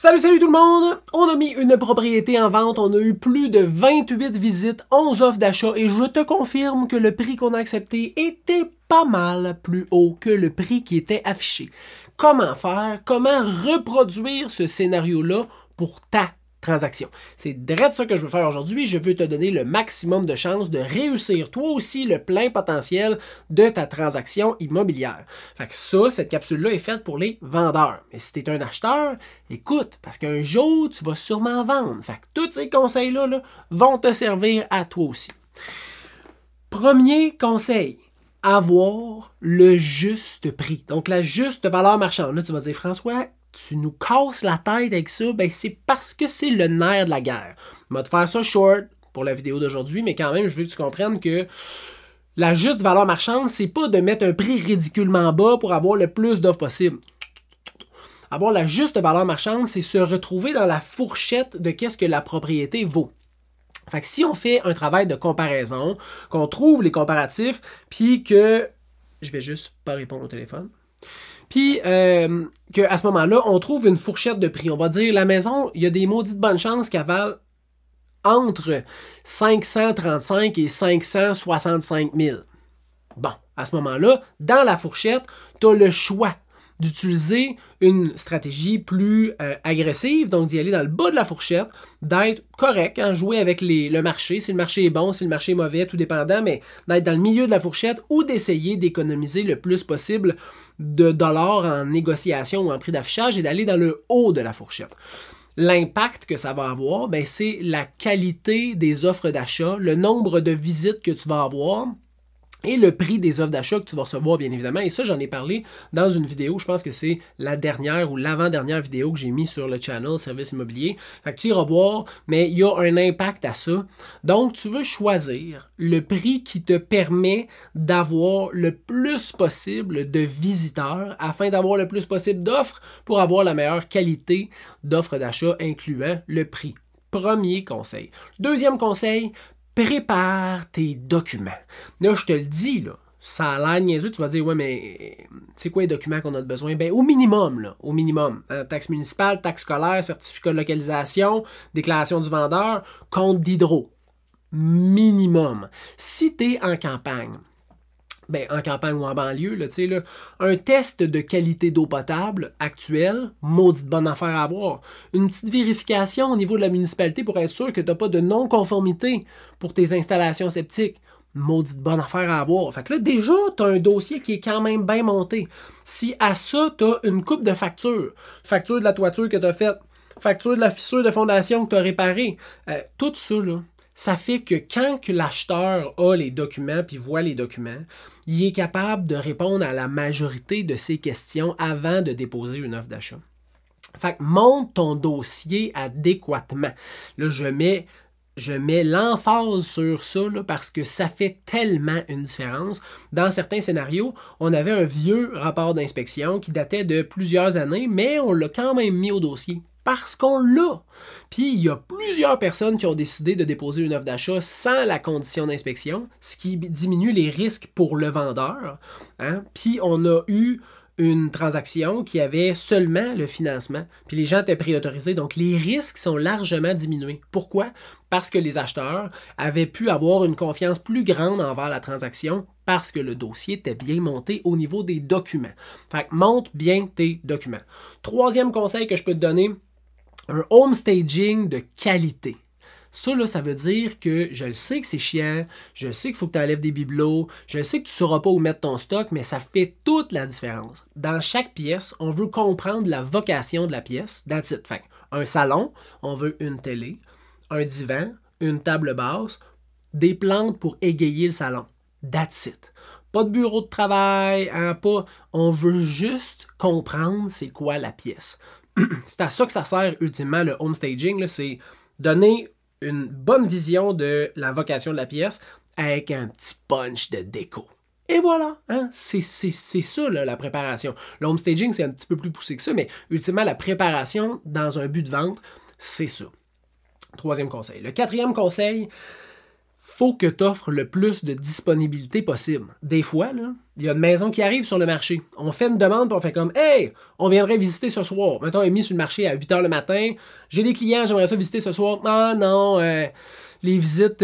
Salut tout le monde! On a mis une propriété en vente, on a eu plus de 28 visites, 11 offres d'achat et je te confirme que le prix qu'on a accepté était pas mal plus haut que le prix qui était affiché. Comment faire? Comment reproduire ce scénario-là pour ta transaction? C'est direct ça que je veux faire aujourd'hui. Je veux te donner le maximum de chances de réussir toi aussi le plein potentiel de ta transaction immobilière. Fait que ça, cette capsule-là est faite pour les vendeurs. Mais si tu es un acheteur, écoute, parce qu'un jour, tu vas sûrement vendre. Fait que tous ces conseils-là là, vont te servir à toi aussi. Premier conseil, avoir le juste prix. Donc, la juste valeur marchande. Là, tu vas dire, François, tu nous casses la tête avec ça, ben c'est parce que c'est le nerf de la guerre. Je vais te faire ça short pour la vidéo d'aujourd'hui, mais quand même, je veux que tu comprennes que la juste valeur marchande, c'est pas de mettre un prix ridiculement bas pour avoir le plus d'offres possible. Avoir la juste valeur marchande, c'est se retrouver dans la fourchette de qu'est-ce que la propriété vaut. Fait que si on fait un travail de comparaison, qu'on trouve les comparatifs, puis que... Je vais juste pas répondre au téléphone. Puis qu'à ce moment-là, on trouve une fourchette de prix. On va dire, la maison, il y a des maudites bonnes chances qu'elle valent entre 535 et 565 000. Bon, à ce moment-là, dans la fourchette, tu as le choix d'utiliser une stratégie plus agressive, donc d'y aller dans le bas de la fourchette, d'être correct, hein, jouer avec le marché, si le marché est bon, si le marché est mauvais, tout dépendant, mais d'être dans le milieu de la fourchette ou d'essayer d'économiser le plus possible de dollars en négociation ou en prix d'affichage et d'aller dans le haut de la fourchette. L'impact que ça va avoir, ben, c'est la qualité des offres d'achat, le nombre de visites que tu vas avoir, et le prix des offres d'achat que tu vas recevoir, bien évidemment. Et ça, j'en ai parlé dans une vidéo. Je pense que c'est la dernière ou l'avant-dernière vidéo que j'ai mis sur le channel Service Immobilier. Fait que tu iras voir, mais il y a un impact à ça. Donc, tu veux choisir le prix qui te permet d'avoir le plus possible de visiteurs afin d'avoir le plus possible d'offres pour avoir la meilleure qualité d'offres d'achat, incluant le prix. Premier conseil. Deuxième conseil, prépare tes documents. Là, je te le dis, là, ça a l'air niaiseux, tu vas dire, ouais, mais c'est quoi les documents qu'on a besoin? Ben, au minimum, là, au minimum. Hein, taxe municipale, taxe scolaire, certificat de localisation, déclaration du vendeur, compte d'hydro. Minimum. Si tu es en campagne, ben, en campagne ou en banlieue, là, là, un test de qualité d'eau potable actuelle, maudite bonne affaire à avoir. Une petite vérification au niveau de la municipalité pour être sûr que tu n'as pas de non-conformité pour tes installations septiques. Maudite bonne affaire à avoir. Fait que là, déjà, tu as un dossier qui est quand même bien monté. Si à ça, tu as une coupe de factures, facture de la toiture que tu as faite, facture de la fissure de fondation que tu as réparée, tout ça, là, ça fait que quand l'acheteur a les documents puis voit les documents, il est capable de répondre à la majorité de ses questions avant de déposer une offre d'achat. Fait que monte ton dossier adéquatement. Là, je mets l'emphase sur ça là, parce que ça fait tellement une différence. Dans certains scénarios, on avait un vieux rapport d'inspection qui datait de plusieurs années, mais on l'a quand même mis au dossier. Parce qu'on l'a. Puis il y a plusieurs personnes qui ont décidé de déposer une offre d'achat sans la condition d'inspection, ce qui diminue les risques pour le vendeur. Hein? Puis on a eu une transaction qui avait seulement le financement. Puis les gens étaient préautorisés, donc les risques sont largement diminués. Pourquoi? Parce que les acheteurs avaient pu avoir une confiance plus grande envers la transaction parce que le dossier était bien monté au niveau des documents. Fait que monte bien tes documents. Troisième conseil que je peux te donner, un home staging de qualité. Ça, là, ça veut dire que je le sais que c'est chiant, je sais qu'il faut que tu enlèves des bibelots, je sais que tu ne sauras pas où mettre ton stock, mais ça fait toute la différence. Dans chaque pièce, on veut comprendre la vocation de la pièce. That's it. Fait un salon, on veut une télé, un divan, une table basse, des plantes pour égayer le salon. That's it. Pas de bureau de travail, hein, pas. On veut juste comprendre c'est quoi la pièce. C'est à ça que ça sert ultimement le home staging, c'est donner une bonne vision de la vocation de la pièce avec un petit punch de déco. Et voilà, hein? C'est ça là, la préparation. Le home staging, c'est un petit peu plus poussé que ça, mais ultimement, la préparation dans un but de vente, c'est ça. Troisième conseil. Le quatrième conseil, faut que tu offres le plus de disponibilité possible. Des fois, là, il y a une maison qui arrive sur le marché. On fait une demande et on fait comme « Hey, on viendrait visiter ce soir. » Mettons, elle est mise sur le marché à 8 h le matin. J'ai des clients, j'aimerais ça visiter ce soir. Ah non, les visites,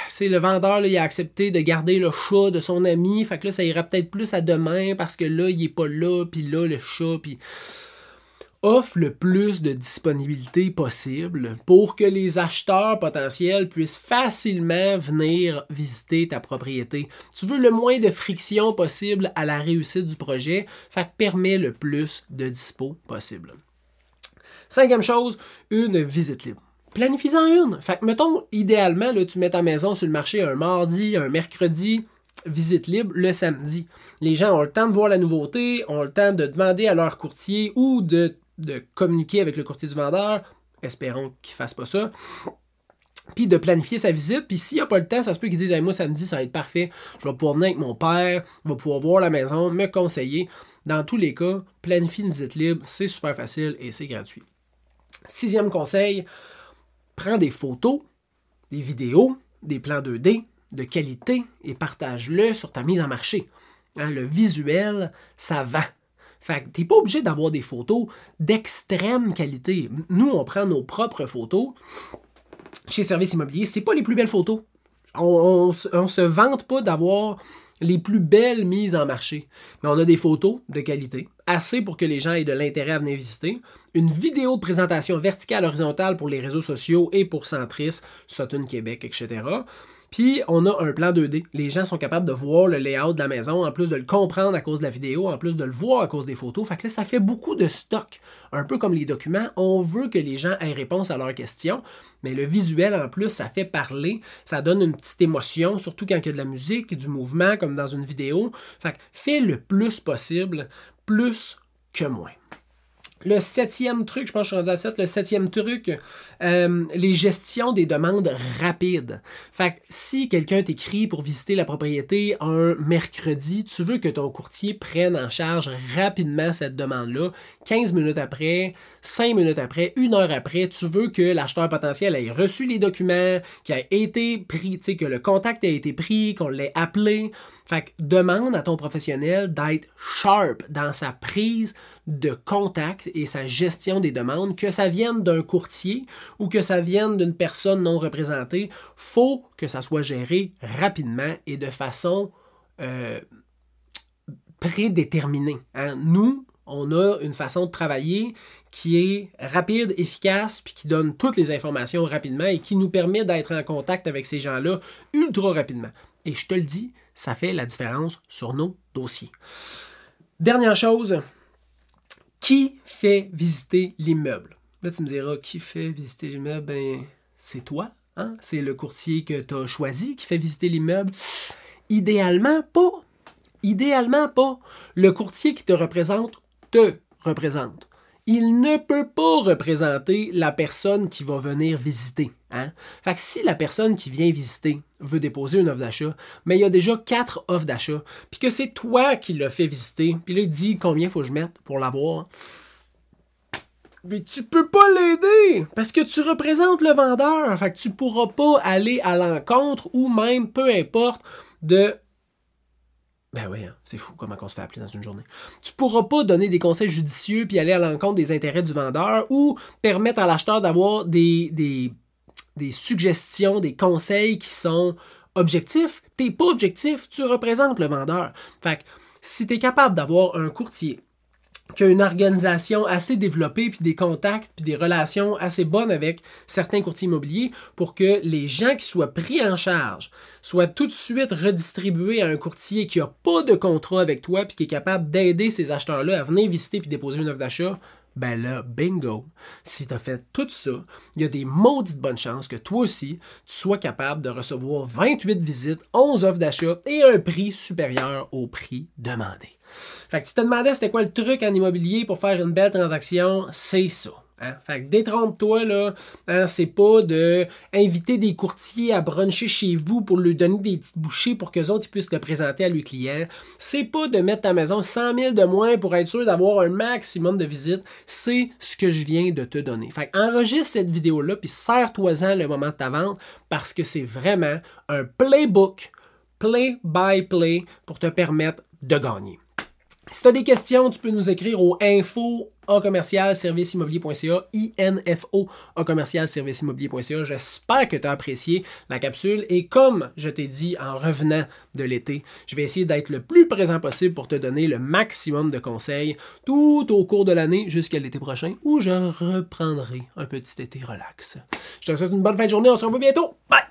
c'est le vendeur, là, il a accepté de garder le chat de son ami. Fait que là, ça ira peut-être plus à demain parce que là, il est pas là, puis là, le chat, puis... Offre le plus de disponibilité possible pour que les acheteurs potentiels puissent facilement venir visiter ta propriété. Tu veux le moins de friction possible à la réussite du projet, fait que permets le plus de dispo possible. 5e chose, une visite libre. Planifie-en une. Fait que mettons, idéalement, là, tu mets ta maison sur le marché un mardi, un mercredi, visite libre le samedi. Les gens ont le temps de voir la nouveauté, ont le temps de demander à leur courtier ou de communiquer avec le courtier du vendeur, espérons qu'il ne fasse pas ça, puis de planifier sa visite, puis s'il n'y a pas le temps, ça se peut qu'ils disent hey, « moi samedi, ça va être parfait, je vais pouvoir venir avec mon père, il va pouvoir voir la maison, me conseiller. » Dans tous les cas, planifie une visite libre, c'est super facile et c'est gratuit. 6e conseil, prends des photos, des vidéos, des plans 2D de qualité et partage-le sur ta mise en marché. Hein, le visuel, ça vend. Fait que t'es pas obligé d'avoir des photos d'extrême qualité. Nous, on prend nos propres photos. Chez Service Immobilier, c'est pas les plus belles photos. On se vante pas d'avoir les plus belles mises en marché. Mais on a des photos de qualité, assez pour que les gens aient de l'intérêt à venir visiter. Une vidéo de présentation verticale, horizontale pour les réseaux sociaux et pour Centris, Sutton, Québec, etc. Puis, on a un plan 2D. Les gens sont capables de voir le layout de la maison, en plus de le comprendre à cause de la vidéo, en plus de le voir à cause des photos. Fait que là, ça fait beaucoup de stock. Un peu comme les documents, on veut que les gens aient réponse à leurs questions, mais le visuel, en plus, ça fait parler, ça donne une petite émotion, surtout quand il y a de la musique, du mouvement, comme dans une vidéo. Fait que fais le plus possible, plus que moins. Le 7e truc, je pense que je suis rendu à 7, le 7e truc, les gestions des demandes rapides. Fait que si quelqu'un t'écrit pour visiter la propriété un mercredi, tu veux que ton courtier prenne en charge rapidement cette demande-là. 15 minutes après, 5 minutes après, 1 heure après, tu veux que l'acheteur potentiel ait reçu les documents, qu'il ait été pris, tu sais, que le contact ait été pris, qu'on l'ait appelé. Fait que demande à ton professionnel d'être sharp dans sa prise de contact et sa gestion des demandes, que ça vienne d'un courtier ou que ça vienne d'une personne non représentée. Faut que ça soit géré rapidement et de façon prédéterminée. Hein? Nous, on a une façon de travailler qui est rapide, efficace, puis qui donne toutes les informations rapidement et qui nous permet d'être en contact avec ces gens-là ultra rapidement. Et je te le dis, ça fait la différence sur nos dossiers. Dernière chose, qui fait visiter l'immeuble? Là, tu me diras, qui fait visiter l'immeuble? Ben, c'est toi, hein? C'est le courtier que tu as choisi qui fait visiter l'immeuble. Idéalement, pas. Idéalement, pas. Le courtier qui te représente il ne peut pas représenter la personne qui va venir visiter. Hein? Fait que si la personne qui vient visiter veut déposer une offre d'achat, mais il y a déjà 4 offres d'achat, puis que c'est toi qui l'as fait visiter, puis là, il dit combien il faut que je mette pour l'avoir, mais tu peux pas l'aider parce que tu représentes le vendeur. Fait que tu pourras pas aller à l'encontre ou même, peu importe, de... Ben oui, hein, c'est fou comment on se fait appeler dans une journée. Tu pourras pas donner des conseils judicieux puis aller à l'encontre des intérêts du vendeur ou permettre à l'acheteur d'avoir des suggestions, des conseils qui sont objectifs. T'es pas objectif, tu représentes le vendeur. Fait que si tu es capable d'avoir un courtier qui a une organisation assez développée, puis des contacts, puis des relations assez bonnes avec certains courtiers immobiliers pour que les gens qui soient pris en charge soient tout de suite redistribués à un courtier qui n'a pas de contrat avec toi puis qui est capable d'aider ces acheteurs-là à venir visiter puis déposer une offre d'achat, ben là, bingo! Si tu as fait tout ça, il y a des maudites bonnes chances que toi aussi, tu sois capable de recevoir 28 visites, 11 offres d'achat et un prix supérieur au prix demandé. Fait que tu te demandais c'était quoi le truc en immobilier pour faire une belle transaction, c'est ça. Hein? Fait que détrompe-toi, là. Hein, c'est pas de inviter des courtiers à bruncher chez vous pour lui donner des petites bouchées pour qu'eux autres ils puissent le présenter à leurs clients. C'est pas de mettre ta maison 100 000 de moins pour être sûr d'avoir un maximum de visites. C'est ce que je viens de te donner. Fait que enregistre cette vidéo-là puis serre-toi-en le moment de ta vente parce que c'est vraiment un playbook, play by play pour te permettre de gagner. Si tu as des questions, tu peux nous écrire au info@serviceimmobilier.ca, info@serviceimmobilier.ca. J'espère que tu as apprécié la capsule et comme je t'ai dit en revenant de l'été, je vais essayer d'être le plus présent possible pour te donner le maximum de conseils tout au cours de l'année jusqu'à l'été prochain où je reprendrai un petit été relax. Je te souhaite une bonne fin de journée, on se revoit bientôt. Bye!